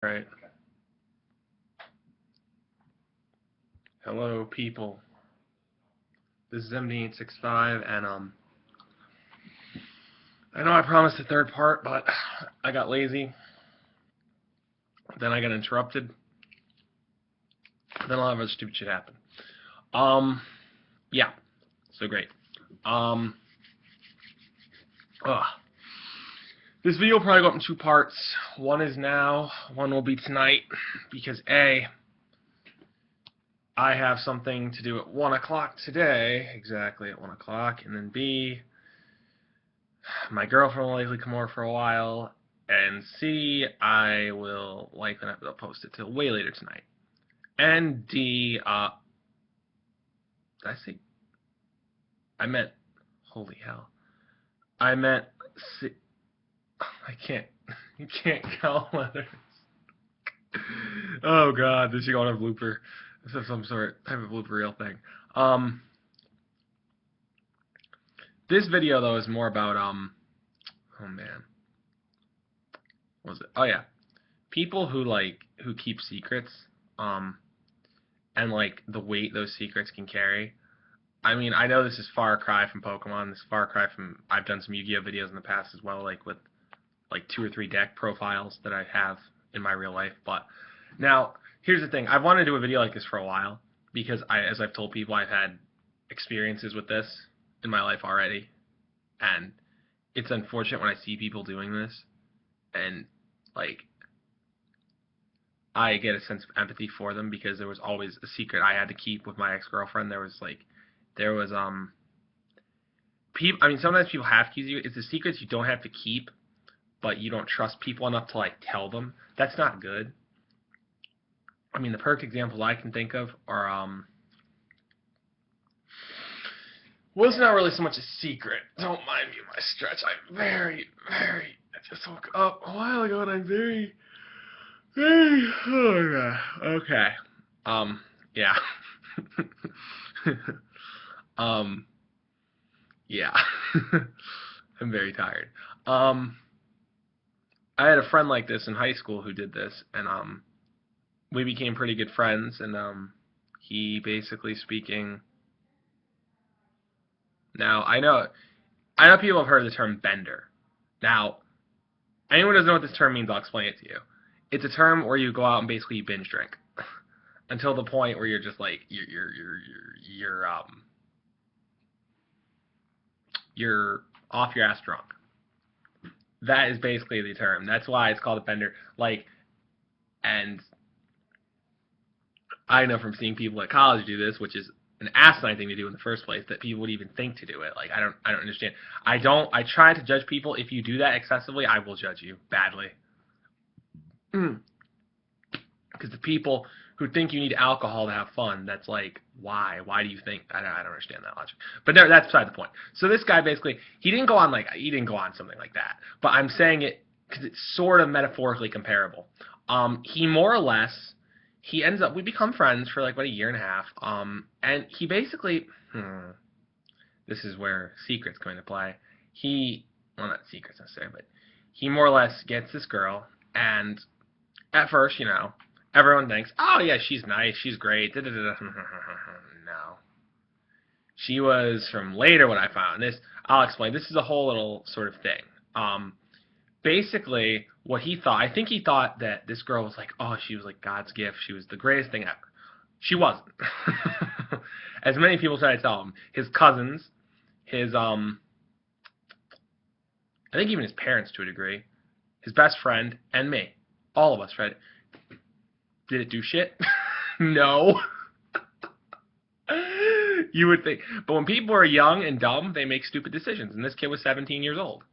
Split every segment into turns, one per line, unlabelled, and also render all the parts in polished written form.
Right. Hello, people. This is MD865, and I know I promised a third part, but I got lazy. Then I got interrupted. Then a lot of other stupid shit happened. Yeah. So great. Ugh. This video will probably go up in two parts. One is now, one will be tonight, because A, I have something to do at 1 o'clock today, exactly at 1 o'clock, and then B, my girlfriend will likely come over for a while, and C, I will likely not be able to post it till way later tonight. And D, did I say, I meant, holy hell, I meant C, I can't, you can't count letters. Oh god, this is going to blooper. This is some sort type of blooper reel thing. This video though is more about oh man, what was it? Oh yeah, people who keep secrets, and like the weight those secrets can carry. I mean, I know this is far cry from Pokemon. This is far cry from, I've done some Yu-Gi-Oh videos in the past as well, like with like 2 or 3 deck profiles that I have in my real life. But now, here's the thing. I've wanted to do a video like this for a while because as I've told people, I've had experiences with this in my life already. And it's unfortunate when I see people doing this and like I get a sense of empathy for them because there was always a secret I had to keep with my ex-girlfriend. There was people, I mean, sometimes people have to keep you. It's the secrets you don't have to keep, but you don't trust people enough to like tell them. That's not good. I mean, the perfect examples I can think of are well, it's not really so much a secret. Don't mind me my stretch. I just woke up a while ago and I'm very, okay. Yeah. Yeah. I'm very tired. I had a friend like this in high school who did this, and we became pretty good friends, and he basically speaking. Now I know people have heard the term bender. Now, anyone who doesn't know what this term means, I'll explain it to you. It's a term where you go out and basically binge drink until the point where you're just like you're off your ass drunk. That is basically the term. That's why it's called a bender. Like, and I know from seeing people at college do this, which is an asinine thing to do in the first place, that people would even think to do it. Like, I don't understand. I try to judge people. If you do that excessively, I will judge you badly. Because the people who think you need alcohol to have fun, that's like, why? Why do you think? I don't understand that logic. But that's beside the point. So this guy basically, he didn't go on something like that. But I'm saying it because it's sort of metaphorically comparable. He more or less, we become friends for like about a year and a half. And he basically, this is where secrets come into play. Well, not secrets necessarily, but he more or less gets this girl, and at first, everyone thinks, oh yeah, she's nice, she's great. No. She was, from later what I found, I'll explain. This is a whole little sort of thing. Basically, what he thought, I think he thought that this girl was like, oh, she was like God's gift. She was the greatest thing ever. She wasn't. As many people try to tell him. His cousins, I think even his parents to a degree, his best friend, and me. All of us, right? Did it do shit? No. You would think. But when people are young and dumb, they make stupid decisions. And this kid was 17 years old.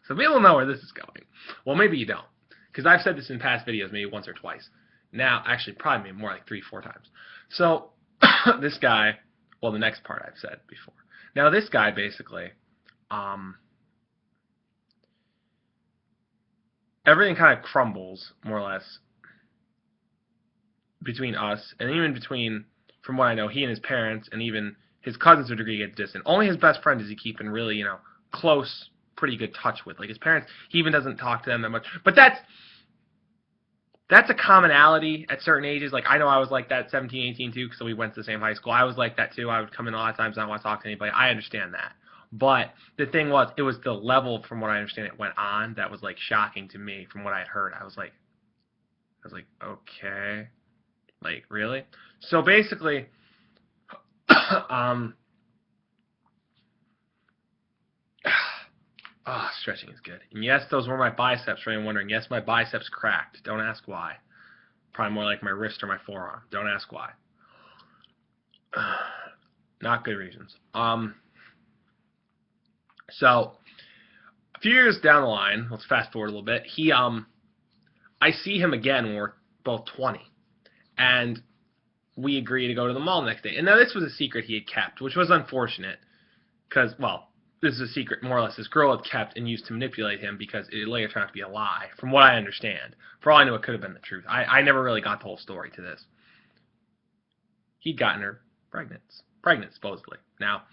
So people know where this is going. Well, maybe you don't. Because I've said this in past videos maybe once or twice. Now, actually, probably maybe more like 3, 4 times. So, this guy, well, the next part I've said before. Now, this guy basically, everything kind of crumbles, more or less, between us, and even between, from what I know, he and his parents, and even his cousins to a degree get distant. Only his best friend does he keep in really, close pretty good touch with. Like his parents, he even doesn't talk to them that much. But that's a commonality at certain ages. Like I know I was like that at 17, 18 too, because we went to the same high school. I was like that too. I would come in a lot of times and not want to talk to anybody. I understand that. But the thing was, it was the level, from what I understand, it went on that was like shocking to me from what I had heard. I was like, okay, like really? So basically, stretching is good. And yes, those were my biceps, for anyone wondering. Yes, my biceps cracked. Don't ask why. Probably more like my wrist or my forearm. Don't ask why. Not good reasons. So a few years down the line, let's fast forward a little bit. I see him again when we're both 20, and we agree to go to the mall the next day. And now this was a secret he had kept, which was unfortunate, because, well, this is a secret more or less this girl had kept and used to manipulate him, because it later turned out to be a lie, from what I understand. For all I knew, it could have been the truth. I never really got the whole story to this. He'd gotten her pregnant supposedly. Now,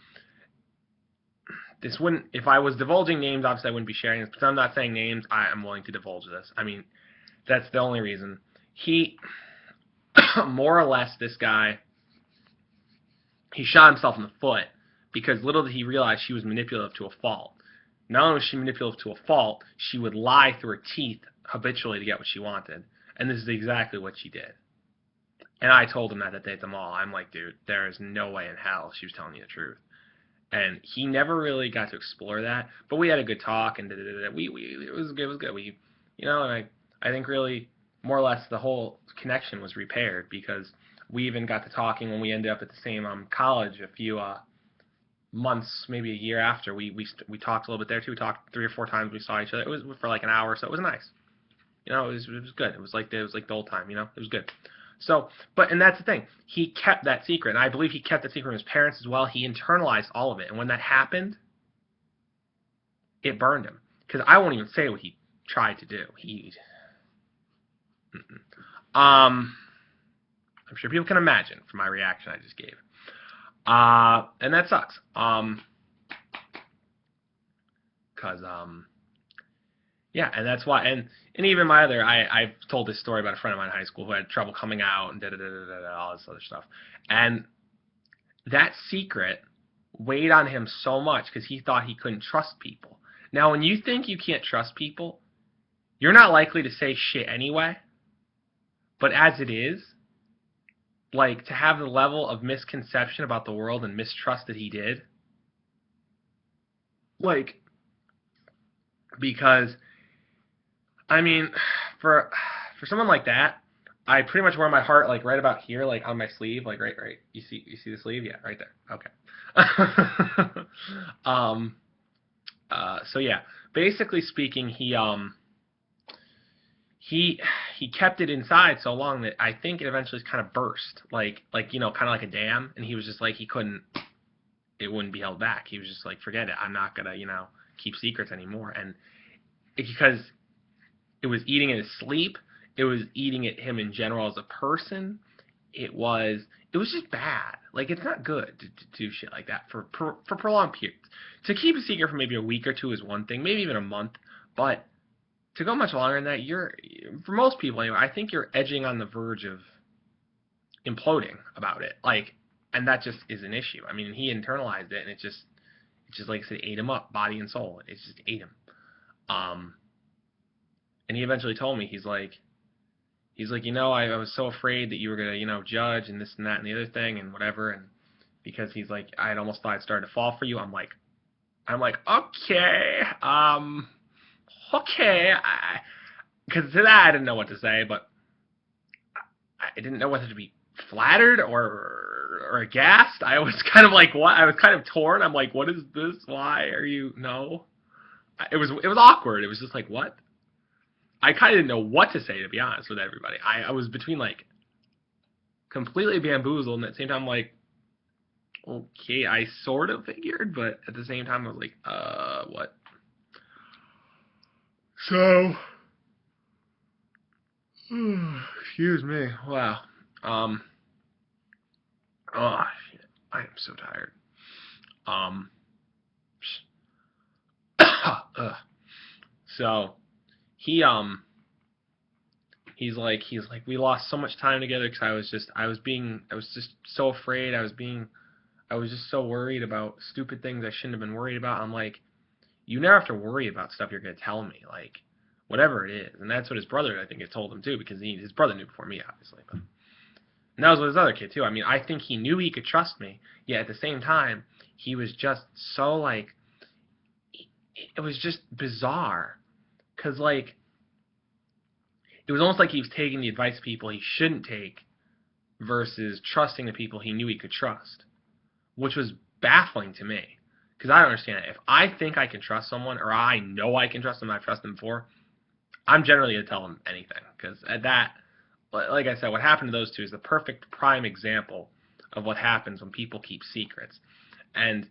this wouldn't, if I was divulging names, obviously I wouldn't be sharing this, but I'm not saying names. I am willing to divulge this. I mean, that's the only reason. He, more or less, this guy, he shot himself in the foot, because little did he realize she was manipulative to a fault. Not only was she manipulative to a fault, she would lie through her teeth habitually to get what she wanted. And this is exactly what she did. And I told him that day at the mall. I'm like, dude, there is no way in hell she was telling you the truth. And he never really got to explore that, but we had a good talk, and it was good. It was good. We, and I think really more or less the whole connection was repaired, because we even got to talking when we ended up at the same college a few months, maybe a year after. We talked a little bit there too. We talked 3 or 4 times. We saw each other. It was for like an hour, so it was nice. It was good. It was like the old time. It was good. So, and that's the thing. He kept that secret, and I believe he kept that secret from his parents as well. He internalized all of it, and when that happened, it burned him. Because I won't even say what he tried to do. I'm sure people can imagine from my reaction I just gave. And that sucks. Yeah, and that's why, and even my other, I've told this story about a friend of mine in high school who had trouble coming out and all this other stuff. And that secret weighed on him so much because he thought he couldn't trust people. Now, when you think you can't trust people, you're not likely to say shit anyway. But as it is, like, to have the level of misconception about the world and mistrust that he did, like, because, I mean, for someone like that, I pretty much wear my heart, like, right about here, like, on my sleeve, like, right, you see the sleeve? Yeah, right there, okay. So yeah, basically speaking, he kept it inside so long that I think it eventually kind of burst, like kind of like a dam, and he was just like, it wouldn't be held back. He was just like, forget it, I'm not gonna keep secrets anymore. And because it was eating at his sleep, it was eating at him in general as a person. It was just bad. Like, it's not good to do shit like that for prolonged periods. To keep a secret for maybe a week or two is one thing, maybe even a month, but to go much longer than that, for most people anyway, I think you're edging on the verge of imploding about it. Like, and that just is an issue. I mean, he internalized it, and it just like I said, ate him up, body and soul. It just ate him. And he eventually told me, he's like, I was so afraid that you were gonna, judge and this and that and the other thing and whatever, and because he's like, I had almost thought I'd started to fall for you. I'm like, okay, okay, because to that I didn't know what to say, but I didn't know whether to be flattered or aghast. I was kind of like, what? I was kind of torn. I'm like, what is this? Why are you? No, it was awkward. It was just like, what? I kind of didn't know what to say, to be honest with everybody. I was between like completely bamboozled, and at the same time like, okay, I sort of figured, but at the same time I was like, what? So, excuse me. Wow. Oh shit, I am so tired. Ugh. So he he's like we lost so much time together because I was just so afraid. I was just so worried about stupid things I shouldn't have been worried about. I'm like, you never have to worry about stuff you're gonna tell me, like whatever it is. And that's what his brother I think had told him too, because his brother knew before me, obviously. But and that was with his other kid too. I mean, I think he knew he could trust me, yet at the same time, he was just so like it was just bizarre, cause like it was almost like he was taking the advice of people he shouldn't take versus trusting the people he knew he could trust, which was baffling to me. Because I don't understand it. If I think I can trust someone, or I know I can trust them, I've trusted them before, I'm generally going to tell them anything. Because at that, like I said, what happened to those two is the perfect prime example of what happens when people keep secrets. And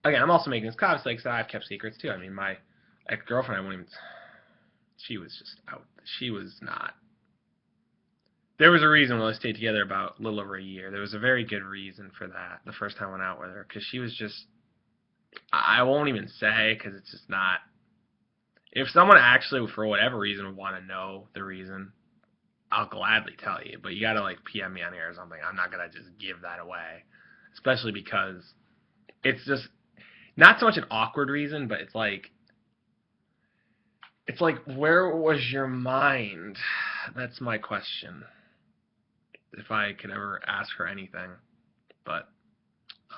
again, I'm also making this comment like I've kept secrets too. I mean, my ex-girlfriend, I won't even. She was just out. She was not. There was a reason we stayed together about a little over a year. There was a very good reason for that. The first time I went out with her, because she was just. I won't even say because it's just not. If someone actually, for whatever reason, would want to know the reason, I'll gladly tell you. But you gotta like PM me on here or something. I'm not gonna just give that away, especially because it's just not so much an awkward reason, but it's like where was your mind? That's my question. If I could ever ask her anything, but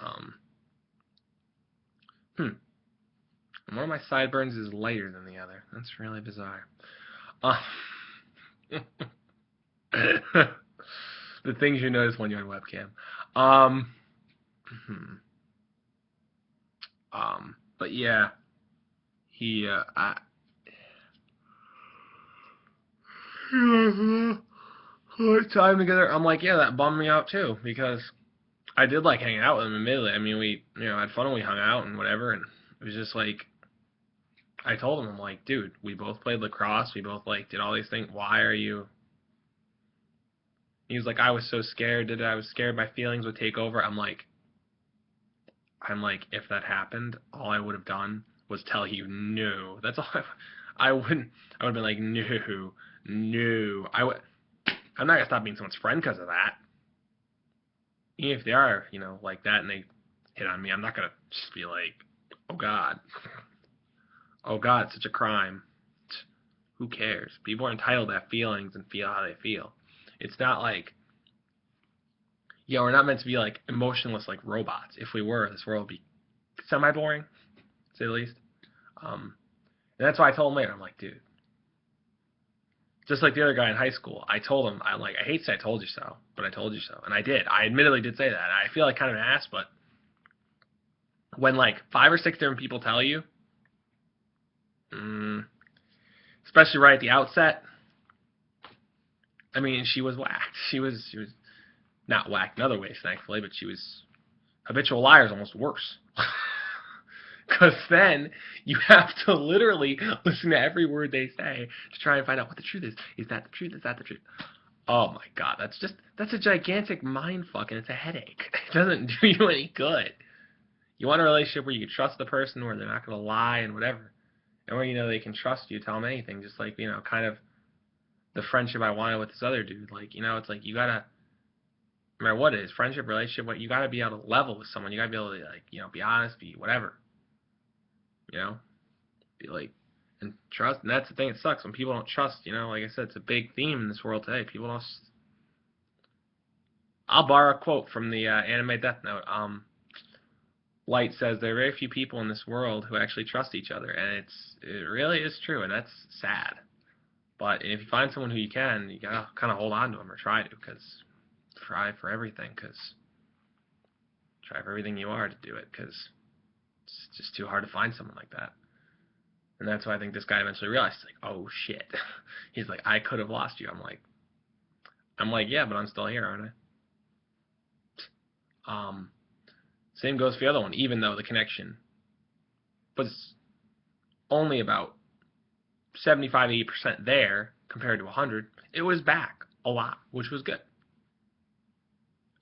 um, one of my sideburns is lighter than the other. That's really bizarre. Uh, the things you notice when you're on webcam. Um, but yeah, he, time together. I'm like, yeah, that bummed me out too because I did like hanging out with him. Admittedly, I mean, we, had fun and we hung out and whatever, and it was just like, I told him, I'm like, dude, we both played lacrosse, we both like did all these things. Why are you? He was like, I was so scared. I was scared my feelings would take over. I'm like, if that happened, all I would have done was tell you no. That's all. I wouldn't. I would have been like, no, no. I'm not gonna stop being someone's friend because of that. Even if they are, like that, and they hit on me, I'm not gonna just be like, oh God, oh God, it's such a crime. Who cares? People are entitled to have feelings and feel how they feel. It's not like, we're not meant to be like emotionless like robots. If we were, this world would be semi-boring, to say the least. And that's why I told him later. I'm like, dude, just like the other guy in high school, I told him, I'm like, I hate to say I told you so, but I told you so. And I did. I admittedly did say that. I feel like kind of an ass, but when like 5 or 6 different people tell you, especially right at the outset, I mean, she was whacked. She was not whacked in other ways, thankfully, but she was habitual liars almost worse. Because then you have to literally listen to every word they say to try and find out what the truth is. Is that the truth? Is that the truth? Oh my God, that's a gigantic mind fuck, and it's a headache. It doesn't do you any good. You want a relationship where you can trust the person, where they're not going to lie and whatever, and where they can trust you, tell them anything. Just like kind of the friendship I wanted with this other dude. Like it's like you gotta, no matter what it is, friendship, relationship, what you gotta be able to level with someone. You gotta be able to like be honest, be whatever. Be like, and trust. And that's the thing. It sucks when people don't trust. Like I said, it's a big theme in this world today. People don't. I'll borrow a quote from the anime Death Note. Light says there are very few people in this world who actually trust each other, and it really is true, and that's sad. But if you find someone who you can, you gotta kind of hold on to them or try to, because try for everything you are to do it, because it's just too hard to find someone like that. And that's why I think this guy eventually realized, he's like, oh shit. He's like, I could have lost you. I'm like, yeah, but I'm still here, aren't I? Same goes for the other one, even though the connection was only about 75-80% there compared to 100, it was back a lot, which was good.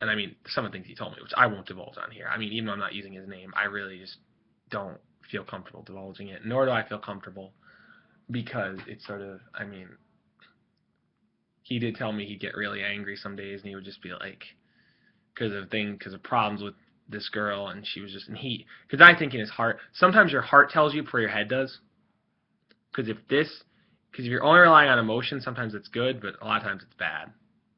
And some of the things he told me, which I won't divulge on here. Even though I'm not using his name, I really just don't feel comfortable divulging it, nor do I feel comfortable because it's sort of, I mean, he did tell me he'd get really angry some days and he would just be like, because of problems with this girl, and she was just, because I think in his heart, sometimes your heart tells you before your head does. Because if you're only relying on emotion, sometimes it's good, but a lot of times it's bad.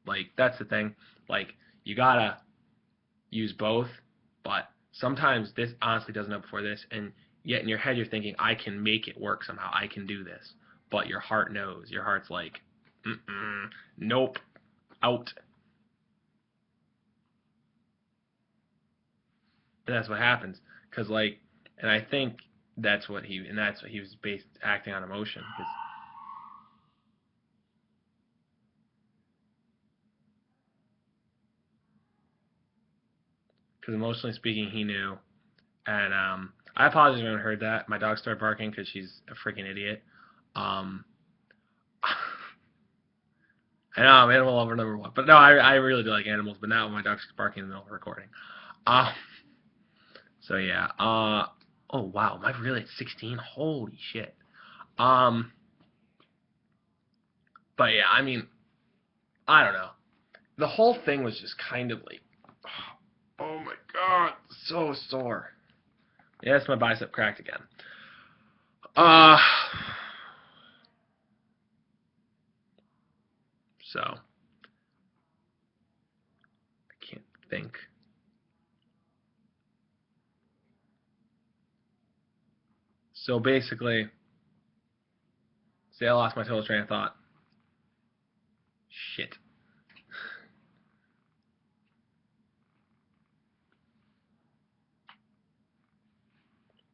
Like, that's the thing. Like, you gotta use both, but sometimes this honestly doesn't know before this, and yet in your head you're thinking, I can make it work somehow, I can do this. But your heart knows. Your heart's like, nope, out. And that's what happens. Cause like, and I think that's what he was based acting on emotion. Because emotionally speaking, he knew. And I apologize if anyone heard that. My dog started barking because she's a freaking idiot. Um, I know I'm animal lover number one, but no, I really do like animals. But now my dog's barking in the middle of recording. Uh, so yeah. Oh wow, am I really at 16? Holy shit. Um, but yeah, I mean, I don't know. The whole thing was just kind of like, oh my god, so sore. Yes, my bicep cracked again. Uh, so I can't think. So basically, say I lost my total train of thought. Shit.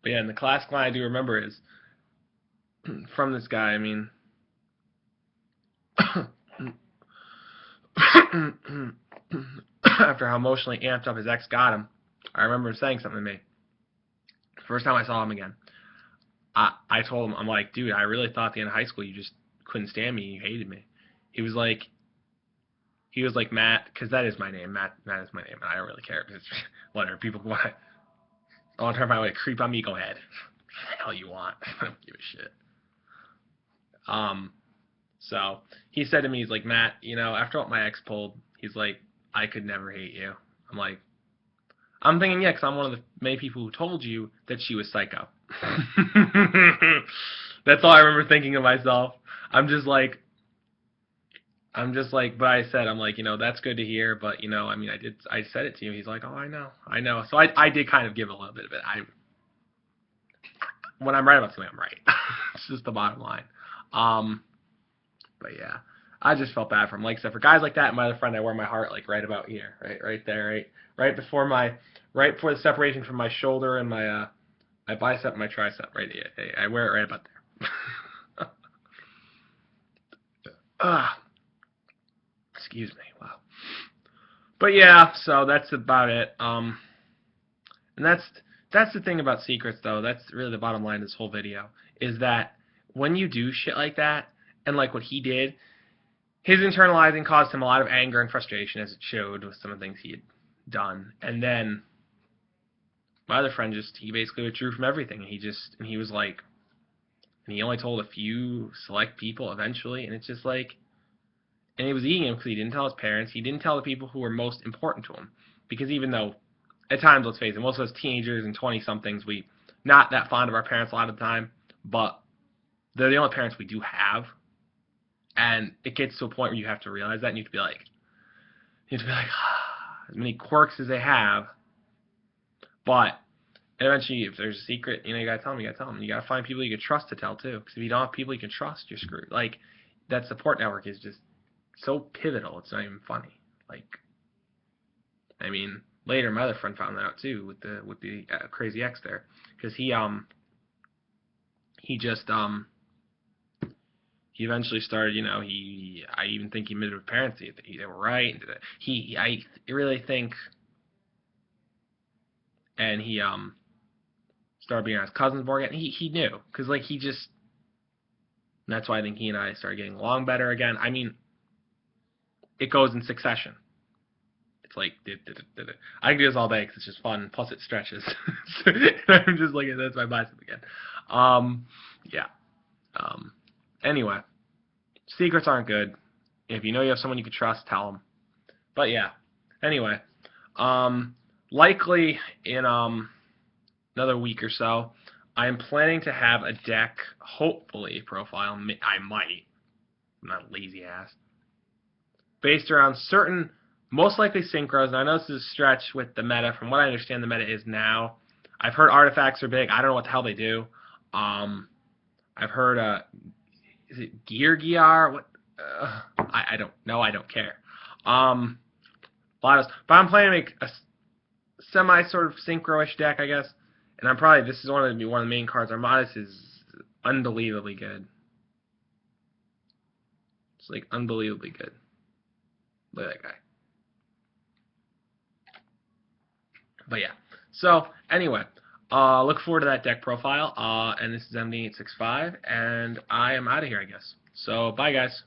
But yeah, and the classic line I do remember is from this guy. I mean, after how emotionally amped up his ex got him, I remember him saying something to me. First time I saw him again, I told him, I'm like, dude, I really thought at the end of high school you just couldn't stand me, you hated me. He was like, Matt, because that is my name. Matt is my name, and I don't really care. Because whatever, people want to find a way to creep on me, go ahead. What the hell you want? I don't give a shit. So he said to me, he's like, Matt, after what my ex pulled, he's like, I could never hate you. I'm like, I'm thinking, yeah, because I'm one of the many people who told you that she was psycho. That's all I remember thinking of myself. I'm just like, but I said, I'm like, that's good to hear, but, I mean, I said it to you. He's like, oh, I know. So I did kind of give a little bit of it. When I'm right about something, I'm right. It's just the bottom line. But yeah, I just felt bad for him. Like I said, for guys like that, and my other friend, I wear my heart like right about here, right there, right before the separation from my shoulder and my bicep and my tricep, right here. I wear it right about there. Excuse me. Wow. But yeah, so that's about it. And that's the thing about secrets, though. That's really the bottom line of this whole video, is that when you do shit like that, and like what he did, his internalizing caused him a lot of anger and frustration, as it showed with some of the things he had done. And then my other friend he basically withdrew from everything. And he was like, and he only told a few select people eventually, and it's just like, and it was eating him because he didn't tell his parents. He didn't tell the people who were most important to him. Because even though, at times, let's face it, most of us teenagers and 20-somethings, we not that fond of our parents a lot of the time, but they're the only parents we do have. And it gets to a point where you have to realize that, and you have to be like, as many quirks as they have, but eventually, if there's a secret, you gotta tell them, You gotta find people you can trust to tell, too. Because if you don't have people you can trust, you're screwed. Like, that support network is just so pivotal, it's not even funny. Like, I mean, later my other friend found that out too with the crazy ex there, because he eventually started, I even think he admitted with parents that they were right. I really think, and he started being on his cousins more again. He knew, because like that's why I think he and I started getting along better again. I mean, it goes in succession. It's like I can do this all day because it's just fun. Plus it stretches. I'm just like that's my bicep again. Yeah. Um, anyway, secrets aren't good. If you know you have someone you can trust, tell them. But yeah. Anyway, likely in another week or so, I am planning to have a deck, hopefully profile. I might. I'm not a lazy ass. Based around certain, most likely synchros. And I know this is a stretch with the meta. From what I understand, the meta is now. I've heard artifacts are big. I don't know what the hell they do. I've heard is it Yugioh? What? I don't know. I don't care. A lot of, but I'm planning to make a semi sort of synchro-ish deck, I guess. And I'm probably this is one of the main cards. Armadas is unbelievably good. It's like unbelievably good. Look at that guy. But yeah. So anyway, look forward to that deck profile. And this is MD865, and I am out of here, I guess. So bye, guys.